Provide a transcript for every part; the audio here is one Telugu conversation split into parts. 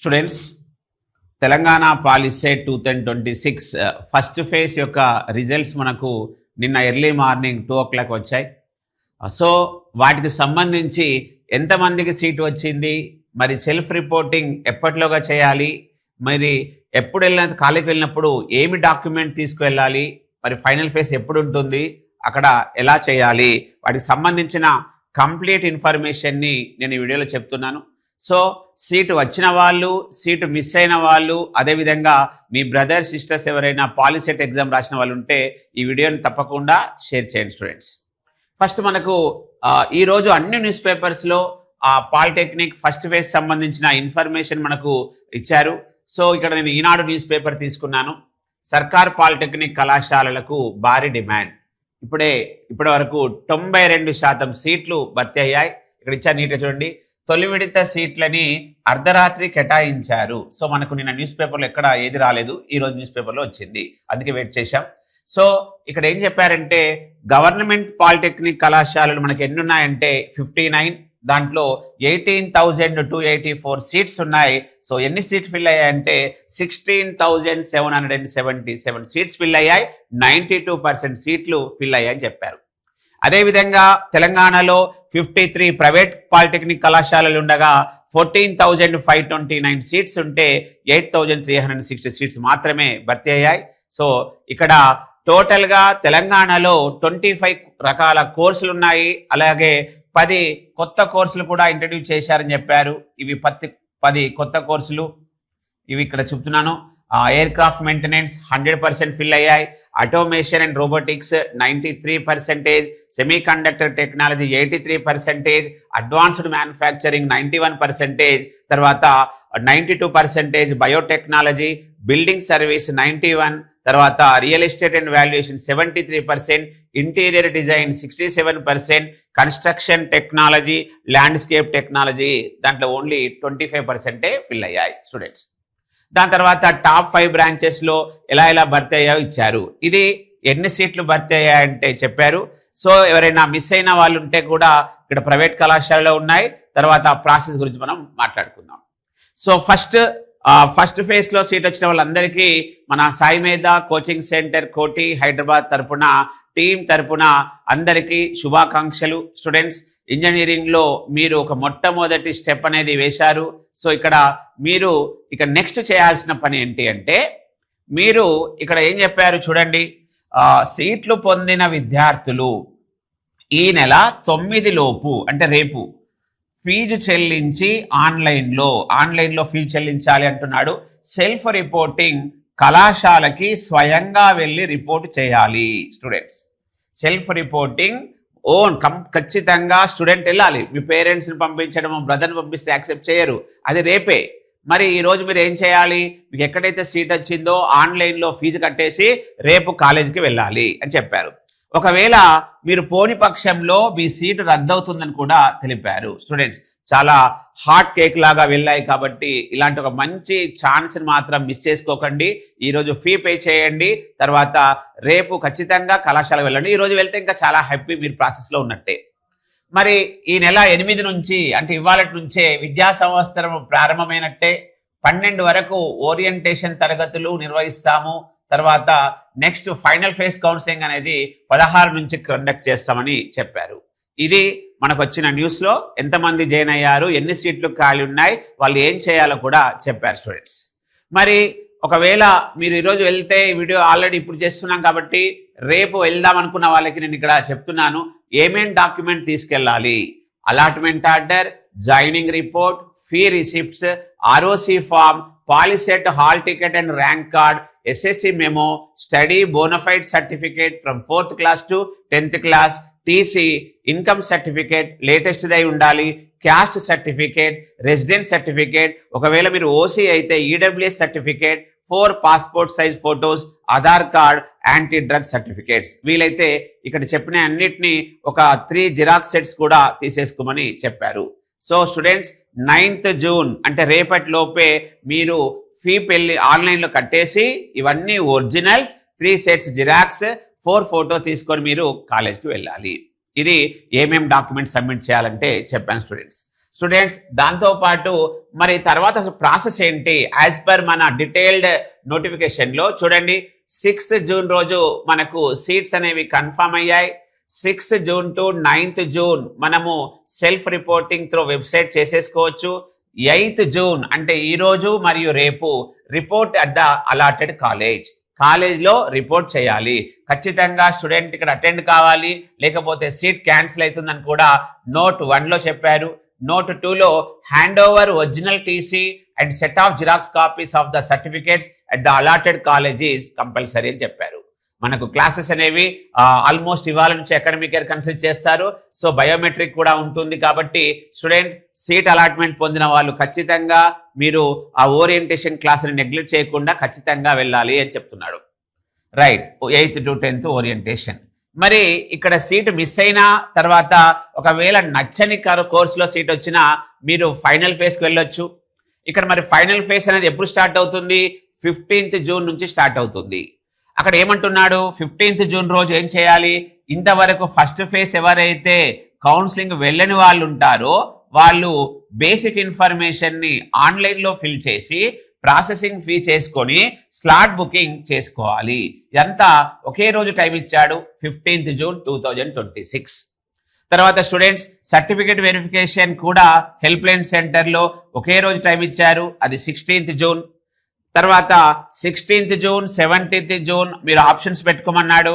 Students, Telangana POLYCET 2026 first phase యొక్క రిజల్ట్స్ మనకు నిన్న ఎర్లీ మార్నింగ్ 2 o'clock వచ్చాయి. సో వాటికి సంబంధించి ఎంతమందికి సీట్ వచ్చింది, మరి సెల్ఫ్ రిపోర్టింగ్ ఎప్పటిలోగా చేయాలి, మరి ఎప్పుడు వెళ్ళిన కాలేజీకి వెళ్ళినప్పుడు ఏమి డాక్యుమెంట్ తీసుకువెళ్ళాలి, మరి ఫైనల్ ఫేజ్ ఎప్పుడు ఉంటుంది, అక్కడ ఎలా చేయాలి, వాటికి సంబంధించిన కంప్లీట్ ఇన్ఫర్మేషన్ని నేను ఈ వీడియోలో చెప్తున్నాను. సో సీటు వచ్చిన వాళ్ళు, సీటు మిస్ అయిన వాళ్ళు, అదేవిధంగా మీ బ్రదర్ సిస్టర్స్ ఎవరైనా పాలిసెట్ ఎగ్జామ్ రాసిన వాళ్ళు ఉంటే ఈ వీడియోని తప్పకుండా షేర్ చేయండి స్టూడెంట్స్. ఫస్ట్ మనకు ఈరోజు అన్ని న్యూస్ పేపర్స్లో పాలిటెక్నిక్ ఫస్ట్ ఫేజ్ సంబంధించిన ఇన్ఫర్మేషన్ మనకు ఇచ్చారు. సో ఇక్కడ నేను ఈనాడు న్యూస్ పేపర్ తీసుకున్నాను. సర్కార్ పాలిటెక్నిక్ కళాశాలలకు భారీ డిమాండ్. ఇప్పటి వరకు 92% సీట్లు భర్తీ అయ్యాయి. ఇక్కడ ఇచ్చారు నీట్గా చూడండి. తొలి విడత సీట్లని అర్ధరాత్రి కేటాయించారు. సో మనకు నిన్న న్యూస్ పేపర్లో ఎక్కడ ఏది రాలేదు, ఈరోజు న్యూస్ పేపర్లో వచ్చింది, అందుకే వెయిట్ చేశాం. సో ఇక్కడ ఏం చెప్పారంటే గవర్నమెంట్ పాలిటెక్నిక్ కళాశాలలు మనకి ఎన్ని ఉన్నాయంటే 59, దాంట్లో 18,284 సీట్స్ ఉన్నాయి. సో ఎన్ని సీట్స్ ఫిల్ అయ్యాయంటే 16,777 సీట్స్ ఫిల్ అయ్యాయి. 92% సీట్లు ఫిల్ అయ్యాయని చెప్పారు. అదేవిధంగా తెలంగాణలో 53 ప్రైవేట్ పాలిటెక్నిక్ కళాశాలలు ఉండగా 14,529 సీట్స్ ఉంటే 8,360 సీట్స్ మాత్రమే భర్తీ అయ్యాయి. సో ఇక్కడ టోటల్గా తెలంగాణలో 25 రకాల కోర్సులు ఉన్నాయి. అలాగే 10 కొత్త కోర్సులు కూడా ఇంట్రడ్యూస్ చేశారని చెప్పారు. ఇవి 10 కొత్త కోర్సులు, ఇవి ఇక్కడ చెప్తున్నాను. ఎయిర్ క్రాఫ్ట్ మెయింటెనెన్స్ 100% ఫిల్ అయ్యాయి. Automation and robotics 93%, semi conductor technology 83%, advanced manufacturing 91%, తర్వాత 92% బయోటెక్నాలజీ, బిల్డింగ్ సర్వీస్ 91%, తర్వాత real estate and valuation 73%, interior design 67%, construction technology, landscape technology దాంట్లో ఓన్లీ 25% ఫిల్ అయ్యాయి స్టూడెంట్స్. దాని తర్వాత టాప్ 5 బ్రాంచెస్లో ఎలా భర్తీ అయ్యాయో ఇచ్చారు. ఇది ఎన్ని సీట్లు భర్తీ అయ్యాయంటే చెప్పారు. సో ఎవరైనా మిస్ అయిన వాళ్ళు ఉంటే కూడా ఇక్కడ ప్రైవేట్ కళాశాలలో ఉన్నాయి. తర్వాత ప్రాసెస్ గురించి మనం మాట్లాడుకుందాం. సో ఫస్ట్ ఫేజ్లో సీట్ వచ్చిన వాళ్ళందరికీ మన సాయి మేధ కోచింగ్ సెంటర్ కోటి హైదరాబాద్ తరపున టీం తరపున అందరికీ శుభాకాంక్షలు. స్టూడెంట్స్, ఇంజనీరింగ్లో మీరు ఒక మొట్టమొదటి స్టెప్ అనేది వేశారు. సో ఇక్కడ మీరు నెక్స్ట్ చేయాల్సిన పని ఏంటి అంటే మీరు ఇక్కడ ఏం చెప్పారు చూడండి. సీట్లు పొందిన విద్యార్థులు ఈ నెల 9 లోపు అంటే రేపు ఫీజు చెల్లించి ఆన్లైన్లో ఫీజు చెల్లించాలి అంటున్నాడు. సెల్ఫ్ రిపోర్టింగ్ కళాశాలకి స్వయంగా వెళ్ళి రిపోర్ట్ చేయాలి. స్టూడెంట్స్, సెల్ఫ్ రిపోర్టింగ్ ఖచ్చితంగా స్టూడెంట్ వెళ్ళాలి. మీ పేరెంట్స్ని పంపించడం, బ్రదర్ని పంపిస్తే యాక్సెప్ట్ చేయరు, అది రేపే. మరి ఈరోజు మీరు ఏం చేయాలి, మీకు ఎక్కడైతే సీట్ వచ్చిందో ఆన్లైన్లో ఫీజు కట్టేసి రేపు కాలేజీకి వెళ్ళాలి అని చెప్పారు. ఒకవేళ మీరు పోని పక్షంలో మీ సీటు రద్దవుతుందని కూడా తెలిపారు. స్టూడెంట్స్, చాలా హాట్ కేక్ లాగా వెళ్ళాయి కాబట్టి ఇలాంటి ఒక మంచి ఛాన్స్ని మాత్రం మిస్ చేసుకోకండి. ఈరోజు ఫీ పే చేయండి, తర్వాత రేపు ఖచ్చితంగా కళాశాలకు వెళ్ళండి. ఈరోజు వెళ్తే ఇంకా చాలా హ్యాపీ, మీరు ప్రాసెస్లో ఉన్నట్టే. మరి ఈ నెల 8 నుంచి అంటే ఇవాళ నుంచే విద్యా సంవత్సరం ప్రారంభమైనట్టే. 12 వరకు ఓరియంటేషన్ తరగతులు నిర్వహిస్తాము. తర్వాత నెక్స్ట్ ఫైనల్ ఫేజ్ కౌన్సిలింగ్ అనేది 16 నుంచి కండక్ట్ చేస్తామని చెప్పారు. ఇది మనకు వచ్చిన న్యూస్లో ఎంతమంది జాయిన్ అయ్యారు, ఎన్ని సీట్లు ఖాళీ ఉన్నాయి, వాళ్ళు ఏం చేయాలో కూడా చెప్పారు స్టూడెంట్స్. మరి ఒకవేళ మీరు ఈరోజు వెళ్తే వీడియో ఆల్రెడీ ఇప్పుడు చేస్తున్నాం కాబట్టి రేపు వెళ్దాం అనుకున్న వాళ్ళకి నేను ఇక్కడ చెప్తున్నాను ఏమేం డాక్యుమెంట్ తీసుకెళ్ళాలి. Allotment order, joining report, fee receipts, ROC form, POLYCET hall ticket and rank card, SSC memo, study bonafide certificate from 4th class to 10th class, TC, income certificate latest దై ఉండాలి, క్యాస్ట్ సర్టిఫికేట్, రెసిడెంట్ సర్టిఫికేట్, ఒకవేళ మీరు ఓసీ అయితే EWS certificate, 4 passport size photos, Aadhaar card, anti drug certificates. వీలైతే ఇక్కడ చెప్పిన అన్నిటినీ ఒక 3 జిరాక్స్ సెట్స్ కూడా తీసేసుకోమని చెప్పారు. సో స్టూడెంట్స్, 9th జూన్ అంటే రేపటి లోపే మీరు ఫీ ఆన్లైన్లో కట్టేసి ఇవన్నీ ఒరిజినల్స్, 3 సెట్స్ జిరాక్స్, 4 ఫోటో తీసుకొని మీరు కాలేజ్కి వెళ్ళాలి. ఇది ఏమేం డాక్యుమెంట్ సబ్మిట్ చేయాలంటే చెప్పాను స్టూడెంట్స్. స్టూడెంట్స్. దాంతో పాటు మరి తర్వాత ప్రాసెస్ ఏంటి యాజ్ పర్ మన డీటెయిల్డ్ నోటిఫికేషన్ లో చూడండి. 6th జూన్ రోజు మనకు సీట్స్ అనేవి కన్ఫర్మ్ అయ్యాయి. 6th June to 9th June మనము సెల్ఫ్ రిపోర్టింగ్ త్రూ వెబ్సైట్ చేసేసుకోవచ్చు. 8th జూన్ అంటే ఈ రోజు మరియు రేపు రిపోర్ట్ అట్ ద అలాటెడ్ కాలేజ్లో రిపోర్ట్ చేయాలి. ఖచ్చితంగా స్టూడెంట్ ఇక్కడ అటెండ్ కావాలి, లేకపోతే సీట్ క్యాన్సిల్ అవుతుందని కూడా నోట్ 1లో చెప్పారు. నోట్ 2లో hand over original TC and set of xerox copies of the certificates at the allotted colleges compulsory అని చెప్పారు. మనకు క్లాసెస్ అనేవి ఆల్మోస్ట్ ఇవాళ నుంచి అకాడమిక్ ఇయర్ కన్సిడర్ చేస్తారు. సో బయోమెట్రిక్ కూడా ఉంటుంది కాబట్టి స్టూడెంట్ సీట్ అలాట్మెంట్ పొందిన వాళ్ళు ఖచ్చితంగా మీరు ఆ ఓరియంటేషన్ క్లాస్ని నెగ్లెక్ట్ చేయకుండా ఖచ్చితంగా వెళ్ళాలి అని చెప్తున్నాడు. Right, 8th to 10th orientation. మరి ఇక్కడ సీట్ మిస్ అయినా తర్వాత ఒకవేళ నచ్చని కోర్సులో సీట్ వచ్చినా మీరు ఫైనల్ ఫేజ్కి వెళ్ళొచ్చు. ఇక్కడ మరి ఫైనల్ ఫేజ్ అనేది ఎప్పుడు స్టార్ట్ అవుతుంది? 15th జూన్ నుంచి స్టార్ట్ అవుతుంది. అక్కడ ఏమంటున్నాడు? 15th జూన్ రోజు ఏం చేయాలి? ఇంతవరకు ఫస్ట్ ఫేజ్ ఎవరైతే కౌన్సిలింగ్ వెళ్ళని వాళ్ళు ఉంటారో వాళ్ళు బేసిక్ ఇన్ఫర్మేషన్ ని ఆన్లైన్ లో ఫిల్ చేసి ప్రాసెసింగ్ ఫీ చేసుకొని స్లాట్ బుకింగ్ చేసుకోవాలి. ఇదంతా ఒకే రోజు టైం ఇచ్చాడు, 15th జూన్ 2026. తర్వాత స్టూడెంట్స్ సర్టిఫికేట్ వెరిఫికేషన్ కూడా హెల్ప్ లైన్ సెంటర్లో ఒకే రోజు టైం ఇచ్చారు, అది 16th జూన్. తర్వాత 16th జూన్ 17th జూన్ మీరు ఆప్షన్స్ పెట్టుకోమన్నాడు.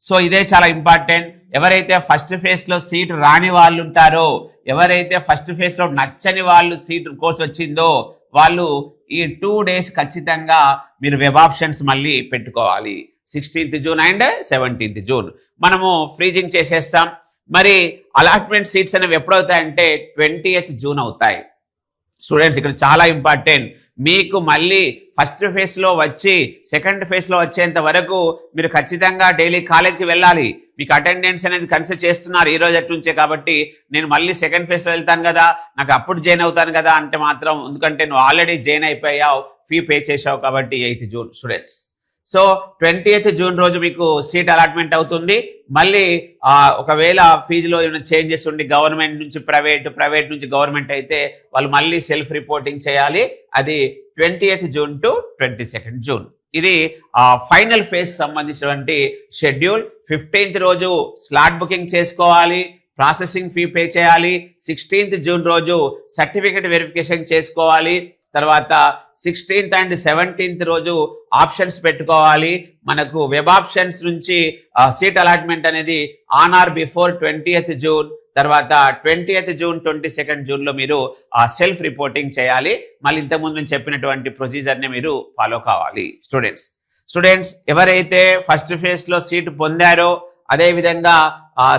సో ఇదే చాలా ఇంపార్టెంట్. ఎవరైతే ఫస్ట్ ఫేజ్లో సీట్ రాని వాళ్ళు ఉంటారో, ఎవరైతే ఫస్ట్ ఫేజ్లో నచ్చని వాళ్ళు సీట్ కోర్స్ వచ్చిందో వాళ్ళు ఈ 2 days ఖచ్చితంగా మీరు వెబ్ ఆప్షన్స్ మళ్ళీ పెట్టుకోవాలి. 16th June and 17th June మనము ఫ్రీజింగ్ చేసేస్తాం. మరి అలాట్మెంట్ సీట్స్ అనేవి ఎప్పుడవుతాయంటే 20th జూన్ అవుతాయి. స్టూడెంట్స్ ఇక్కడ చాలా ఇంపార్టెంట్. మీకు మళ్ళీ ఫస్ట్ ఫేజ్లో వచ్చి సెకండ్ ఫేజ్లో వచ్చేంత వరకు మీరు ఖచ్చితంగా డైలీ కాలేజ్కి వెళ్ళాలి. మీకు అటెండెన్స్ అనేది కన్సిడర్ చేస్తున్నారు ఈ రోజు నుంచే, కాబట్టి నేను మళ్ళీ సెకండ్ ఫేజ్లో వెళ్తాను కదా, నాకు అప్పుడు జాయిన్ అవుతాను కదా అంటే మాత్రం, ఎందుకంటే నువ్వు ఆల్రెడీ జాయిన్ అయిపోయావు, ఫీ పే చేసావు కాబట్టి 8th June students. So 20th June రోజు మీకు సీట్ అలాట్మెంట్ అవుతుంది. మళ్ళీ ఒకవేళ ఫీజులో ఏమైనా చేంజెస్ ఉండి గవర్నమెంట్ నుంచి ప్రైవేట్ నుంచి గవర్నమెంట్ అయితే వాళ్ళు మళ్ళీ సెల్ఫ్ రిపోర్టింగ్ చేయాలి. అది 20th June to 22nd June. ఇది ఫైనల్ ఫేజ్ సంబంధించినటువంటి షెడ్యూల్. 15th రోజు స్లాట్ బుకింగ్ చేసుకోవాలి, ప్రాసెసింగ్ ఫీ పే చేయాలి. 16th జూన్ రోజు సర్టిఫికేట్ వెరిఫికేషన్ చేసుకోవాలి. తర్వాత 16th and 17th రోజు ఆప్షన్స్ పెట్టుకోవాలి. మనకు వెబ్ ఆప్షన్స్ నుంచి సీట్ అలాట్మెంట్ అనేది on are before 20th June, తర్వాత 20th జూన్ 22nd జూన్లో మీరు సెల్ఫ్ రిపోర్టింగ్ చేయాలి. మళ్ళీ ఇంతకుముందు నేను చెప్పినటువంటి ప్రొసీజర్ని మీరు ఫాలో కావాలి. స్టూడెంట్స్ ఎవరైతే ఫస్ట్ ఫేజ్లో సీట్ పొందారో, అదేవిధంగా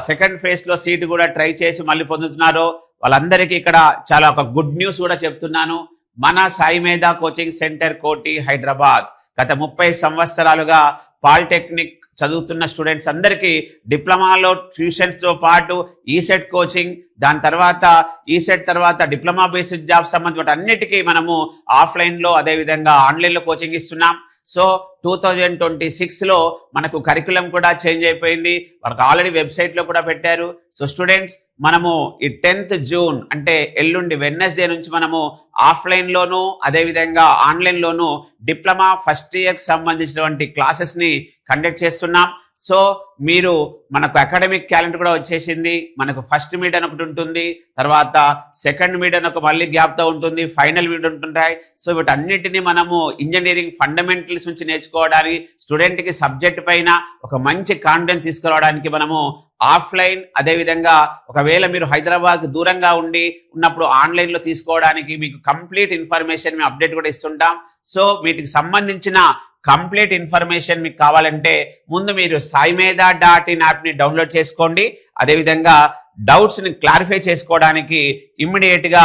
సెకండ్ ఫేజ్లో సీట్ కూడా ట్రై చేసి మళ్ళీ పొందుతున్నారో వాళ్ళందరికీ ఇక్కడ చాలా ఒక గుడ్ న్యూస్ కూడా చెప్తున్నాను. మన సాయి మేధా కోచింగ్ సెంటర్ కోటి హైదరాబాద్ గత 30 సంవత్సరాలుగా పాలిటెక్నిక్ చదువుతున్న స్టూడెంట్స్ అందరికీ డిప్లొమాలో ట్యూషన్స్తో పాటు ఈసెట్ కోచింగ్, దాని తర్వాత ఈసెట్ తర్వాత డిప్లొమా బేసిక్ జాబ్ సంబంధించిన అన్నిటికీ మనము ఆఫ్లైన్లో అదేవిధంగా ఆన్లైన్లో కోచింగ్ ఇస్తున్నాం. సో 2026లో మనకు కరికులం కూడా చేంజ్ అయిపోయింది, మనకు ఆల్రెడీ వెబ్సైట్లో కూడా పెట్టారు. సో స్టూడెంట్స్ మనము ఈ 10th జూన్ అంటే ఎల్లుండి వెడ్నెస్డే నుంచి మనము ఆఫ్లైన్లోను అదేవిధంగా ఆన్లైన్లోను డిప్లొమా ఫస్ట్ ఇయర్కి సంబంధించినటువంటి క్లాసెస్ని కండక్ట్ చేస్తున్నాం. సో మీరు మనకు అకాడమిక్ క్యాలెండర్ కూడా వచ్చేసింది. మనకు ఫస్ట్ మీట్ అని ఒకటి ఉంటుంది, తర్వాత సెకండ్ మీట్ అని ఒక మళ్ళీ గ్యాప్తో ఉంటుంది, ఫైనల్ మీట్ ఉంటుంటాయి. సో వీటన్నిటిని మనము ఇంజనీరింగ్ ఫండమెంటల్స్ నుంచి నేర్చుకోవడానికి, స్టూడెంట్కి సబ్జెక్ట్ పైన ఒక మంచి కాన్ఫిడెన్స్ తీసుకురావడానికి మనము ఆఫ్లైన్ అదేవిధంగా ఒకవేళ మీరు హైదరాబాద్ దూరంగా ఉన్నప్పుడు ఆన్లైన్లో తీసుకోవడానికి మీకు కంప్లీట్ ఇన్ఫర్మేషన్ మేము అప్డేట్ కూడా ఇస్తుంటాం. సో వీటికి సంబంధించిన కంప్లీట్ ఇన్ఫర్మేషన్ మీకు కావాలంటే ముందు మీరు saimedha.in యాప్ని డౌన్లోడ్ చేసుకోండి. అదేవిధంగా డౌట్స్ని క్లారిఫై చేసుకోవడానికి ఇమ్మీడియట్గా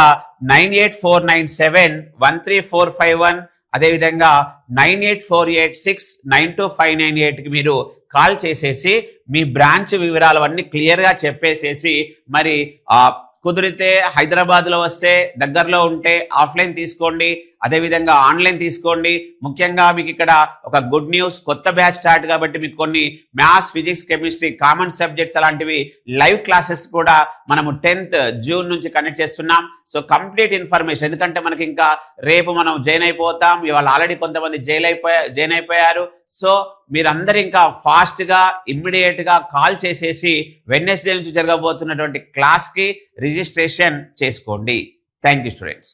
9849713451 అదేవిధంగా 9848692598కి మీరు కాల్ చేసేసి మీ బ్రాంచ్ వివరాలు అన్నీ క్లియర్గా చెప్పేసేసి మరి కుదిరితే హైదరాబాద్లో వస్తే దగ్గరలో ఉంటే ఆఫ్లైన్ తీసుకోండి, అదేవిధంగా ఆన్లైన్ తీసుకోండి. ముఖ్యంగా మీకు ఇక్కడ ఒక గుడ్ న్యూస్, కొత్త బ్యాచ్ స్టార్ట్ కాబట్టి మీకు కొన్ని maths, physics, chemistry, common subjects అలాంటివి లైవ్ క్లాసెస్ కూడా మనము 10th జూన్ నుంచి కండక్ట్ చేస్తున్నాం. సో కంప్లీట్ ఇన్ఫర్మేషన్, ఎందుకంటే మనకి ఇంకా రేపు మనం జాయిన్ అయిపోతాం, ఇవాళ ఆల్రెడీ కొంతమంది జాయిన్ అయిపోయారు. సో మీరందరూ ఇంకా ఫాస్ట్గా ఇమ్మీడియట్గా కాల్ చేసేసి వెడ్నెస్డే నుంచి జరగబోతున్నటువంటి క్లాస్కి రిజిస్ట్రేషన్ చేసుకోండి. Thank you students.